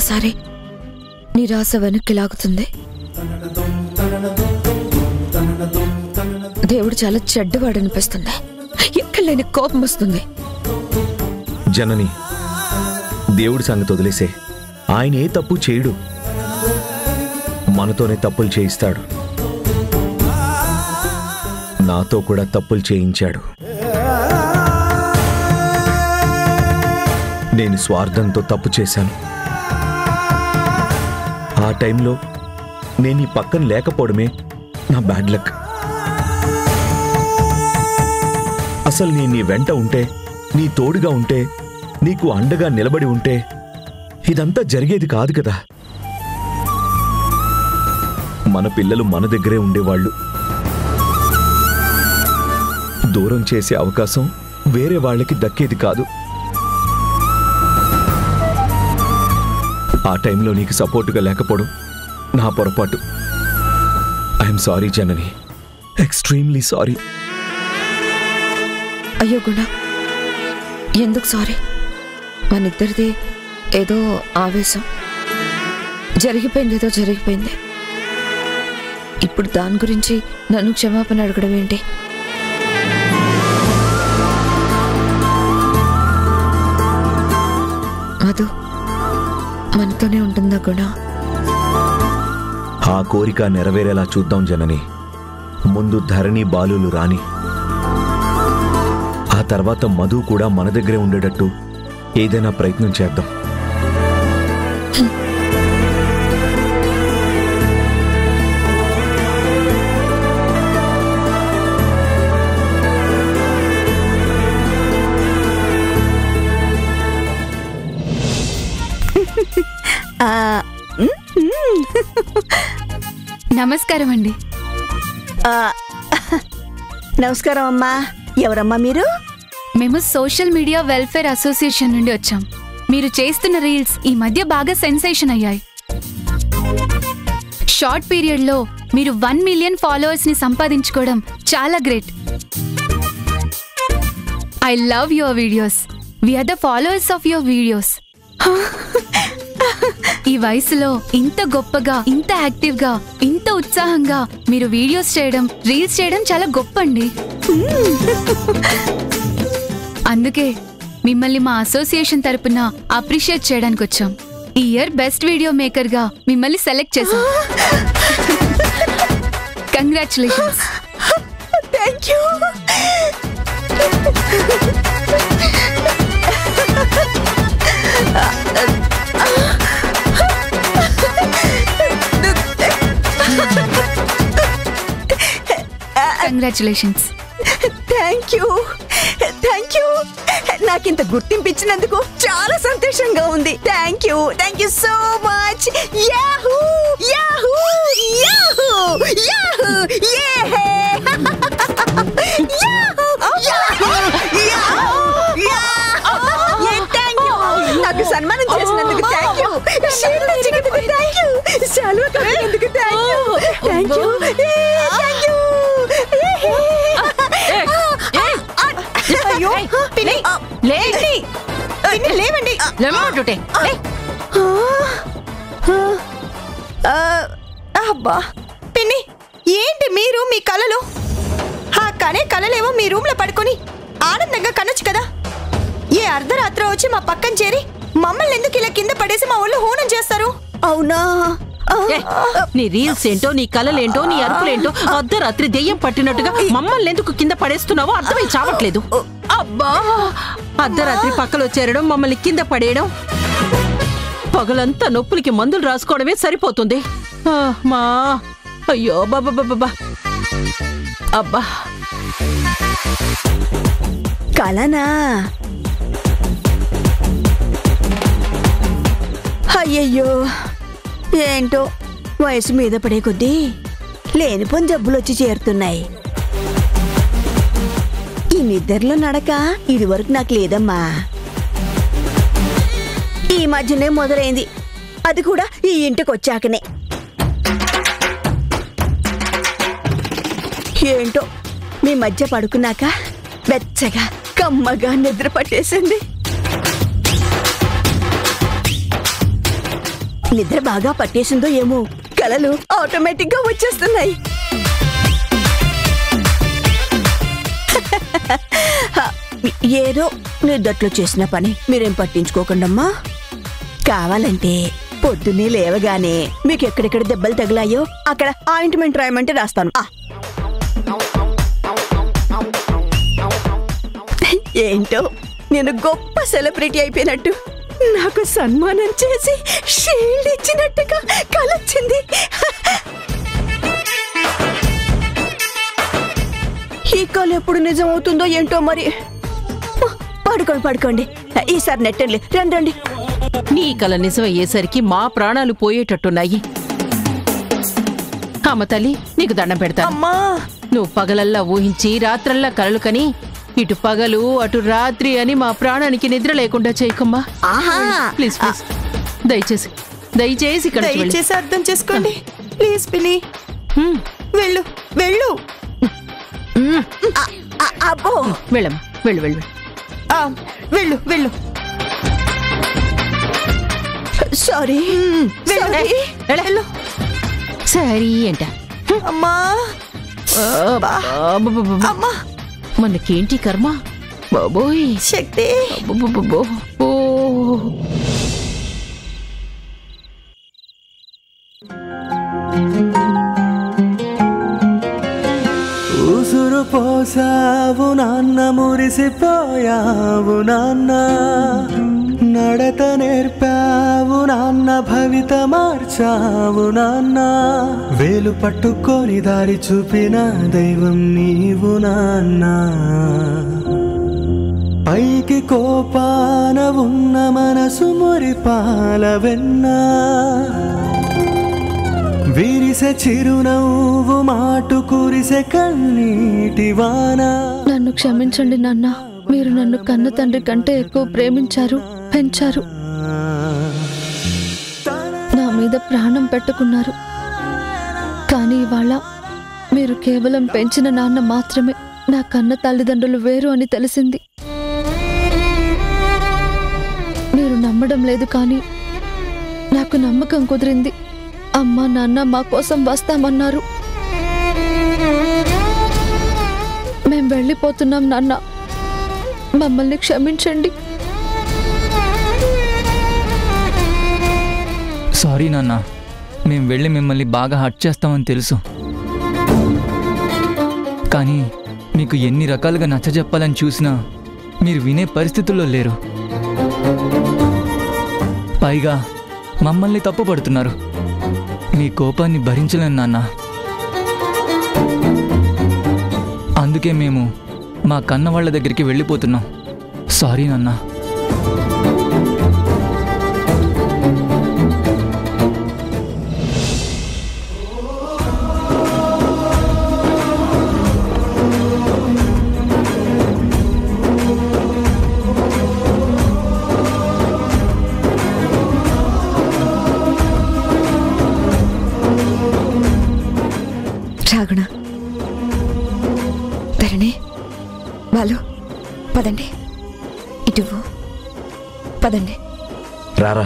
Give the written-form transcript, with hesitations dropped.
ఒక్కొక్కసారి నిరాశ వెనక్కి లాగుతుంది. దేవుడు చాలా చెడ్డవాడనిపిస్తుంది. ఎక్కడలేని కోపం వస్తుంది. జనని, దేవుడి సంగతి వదిలేసే. ఆయన ఏ తప్పు చేయడు, మనతోనే తప్పులు చేయిస్తాడు. నాతో కూడా తప్పులు చేయించాడు. నేను స్వార్థంతో తప్పు చేశాను. ఆ టైంలో నేను ఈ పక్కన లేకపోవడమే నా బ్యాడ్ లక్. అసలు నేను నీ వెంట ఉంటే, నీ తోడుగా ఉంటే, నీకు అండగా నిలబడి ఉంటే ఇదంతా జరిగేది కాదు కదా. మన పిల్లలు మన దగ్గరే ఉండేవాళ్ళు. దూరం చేసే అవకాశం వేరే వాళ్ళకి దక్కేది కాదు. ఆ టైంలో నీకు సపోర్టుగా లేకపోవడం నా పొరపాటు. I'm sorry Janani, extremely sorry. అయ్యో గుణ, ఎందుకు సారీ? మనిద్దరిది ఏదో ఆవేశం. జరిగిపోయింది, ఏదో జరిగిపోయింది. ఇప్పుడు దాని గురించి నన్ను క్షమాపణ అడగడం ఏంటి? మధు మనతోనే ఉంటుందా గుణ? ఆ కోరిక నెరవేరేలా చూద్దాం జనని. ముందు ధరణి బాలులు రాని, ఆ తర్వాత మధు కూడా మన దగ్గరే ఉండేటట్టు ఏదైనా ప్రయత్నం చేద్దాం. నమస్కారం అండి. నమస్కారం అమ్మా. ఎవరమ్మా మీరు? మేము సోషల్ మీడియా వెల్ఫేర్ అసోసియేషన్ నుండి వచ్చాం. మీరు చేస్తున్న రీల్స్ ఈ మధ్య బాగా సెన్సేషన్ అయ్యాయి. షార్ట్ పీరియడ్ లో మీరు 1 మిలియన్ ఫాలోవర్స్ ని సంపాదించుకోవడం చాలా great. I love your videos. We are the followers of your videos. ఈ వయసులో ఇంత గొప్పగా, ఇంత యాక్టివ్ గా, ఇంత ఉత్సాహంగా మీరు వీడియోస్ చేయడం, రీల్స్ చేయడం చాలా గొప్ప అండి. అందుకే మిమ్మల్ని మా అసోసియేషన్ తరపున అప్రిషియేట్ చేయడానికి వచ్చాం. ఈ ఇయర్ బెస్ట్ వీడియో మేకర్ గా మిమ్మల్ని సెలెక్ట్ చేశాం. Congratulations. Thank you. Congratulations. Thank you, thank you. నాకింత గుర్తింపు ఇచ్చినందుకు చాలా సంతోషంగా ఉంది. Thank you so much. Yahoo Yahoo Yahoo Yahoo యే నాకు సన్మానం చేసినందుకు థ్యాంక్ యూ. Thank you. శాలువా కప్పినందుకు థ్యాంక్ యూ. Thank you. అయ్యో పిన్ని, లేండి పిన్ని, లేవండి. అబ్బా పిన్ని, ఏంటి మీరు మీ కళలు? ఆ కనే కళలేమో మీ రూమ్ లో పడుకొని ఆనందంగా కనొచ్చు కదా. ఏ అర్ధరాత్రి వచ్చి మా పక్కన చేరి మమ్మల్ని ఎందుకు ఇలా కింద పడేసి మా ఊళ్ళో హోనం చేస్తారు? అవునా? నీ రీల్స్ ఏంటో, నీ కళలేంటో, నీ అరుపులేంటో అర్ధరాత్రి దెయ్యం పట్టినట్టుగా మమ్మల్ని ఎందుకు కింద పడేస్తున్నావో అర్థమై చావట్లేదు. అబ్బా, అర్ధరాత్రి పక్కలో చేరడం, మమ్మల్ని కింద పడేయడం, పగలంతా నొప్పులకి మందులు రాసుకోవడమే సరిపోతుంది. మా అయ్యో బాబా. అబ్బా, కలనా? అయ్యయ్యో, ఏంటో వయసు మీద పడే కొద్దీ లేనిపోని జబ్బులు వచ్చి చేరుతున్నాయి. ఈ నిద్రలో నడక ఇదివరకు నాకు లేదమ్మా. ఈ మధ్యనే మొదలైంది, అది కూడా ఈ ఇంటికి వచ్చాకనే. ఏంటో మీ మధ్య పడుకున్నాక వెచ్చగా కమ్మగా నిద్ర పట్టేసింది. నిద్ర బాగా పట్టేసిందో ఏమో కలలు ఆటోమేటిక్ గా వచ్చేస్తున్నాయి. ఏదో నిద్దట్లో చేసిన పని మీరేం పట్టించుకోకండమ్మా. కావాలంటే పొద్దున్నే లేవగానే మీకు ఎక్కడెక్కడ దెబ్బలు తగిలాయో అక్కడ ఆయింట్మెంట్ రాయమంటే రాస్తాను. ఏంటో నేను గొప్ప సెలబ్రిటీ అయిపోయినట్టు నాకు సన్మానం చేసి షీల్డ్ ఇచ్చినట్టుగా కలొచ్చింది. ఈ కళ ఎప్పుడు నిజం అవుతుందో ఏంటో మరి. పడుకోండి ఈసారి నెట్టండి. రండి. నీ కల నిజమయ్యేసరికి మా ప్రాణాలు పోయేటట్టున్నాయి. అమ్మ తల్లి నీకు దండం పెడతా. అమ్మా నువ్వు పగలల్లా ఊహించి రాత్రల్లా కలలు కని ఇటు పగలు అటు రాత్రి అని మా ప్రాణానికి నిద్ర లేకుండా చేయకమ్మా. ప్లీజ్ ప్లీజ్ దయచేసి ఇక్కడ అర్థం చేసుకోండి ప్లీజ్. పిన్ని వెళ్ళు వెళ్ళు. అబ్బో వెళ్ళమ్మా వెళ్ళు వెళ్ళు వెళ్ళు వెళ్ళు. సారీ వెళ్ళు. సరే అంట. అమ్మా అమ్మా మనకేంటి కర్మ బాబోయ్. శక్తి ఓ ఊసురు పోసావు నాన్న, మురిసిపోయావు నాన్న, నడత నేర్పావు నాన్న, భవిత మార్చావు నాన్న, వేలు పట్టుకొని దారి చూపిన దైవం నీవు నాన్న, పైకి కోపాన ఉన్న మనసు మురిపాల వెన్నా, విరిసె చిరునవ్వు మాటు కురిసె కన్నీటి వాన. నన్ను క్షమించండి నాన్న. మీరు నన్ను కన్న తండ్రి కంటే ఎక్కువ ప్రేమించారు, పెంచారు, నా మీద ప్రాణం పెట్టుకున్నారు. కానీ ఇవాళ మీరు కేవలం పెంచిన నాన్న మాత్రమే, నా కన్న తల్లిదండ్రులు వేరు అని తెలిసింది. మీరు నమ్మడం లేదు, కానీ నాకు నమ్మకం కుదిరింది. అమ్మ నాన్న మా కోసం వస్తామన్నారు. మేం వెళ్ళిపోతున్నాం నాన్న, మమ్మల్ని క్షమించండి. సారీ నాన్న, మేం వెళ్ళి మిమ్మల్ని బాగా హర్ట్ చేస్తామని తెలుసు. కానీ మీకు ఎన్ని రకాలుగా నచ్చజెప్పాలని చూసినా మీరు వినే పరిస్థితుల్లో లేరు. పైగా మమ్మల్ని తప్పుపడుతున్నారు. మీ కోపాన్ని భరించలేను నాన్న. అందుకే మేము మా కన్న వాళ్ళ దగ్గరికి వెళ్ళిపోతున్నాం. సారీ నాన్న. రాగుణ, ధరణి, బాలు, పదండి. ఇటు పదండి. రారా.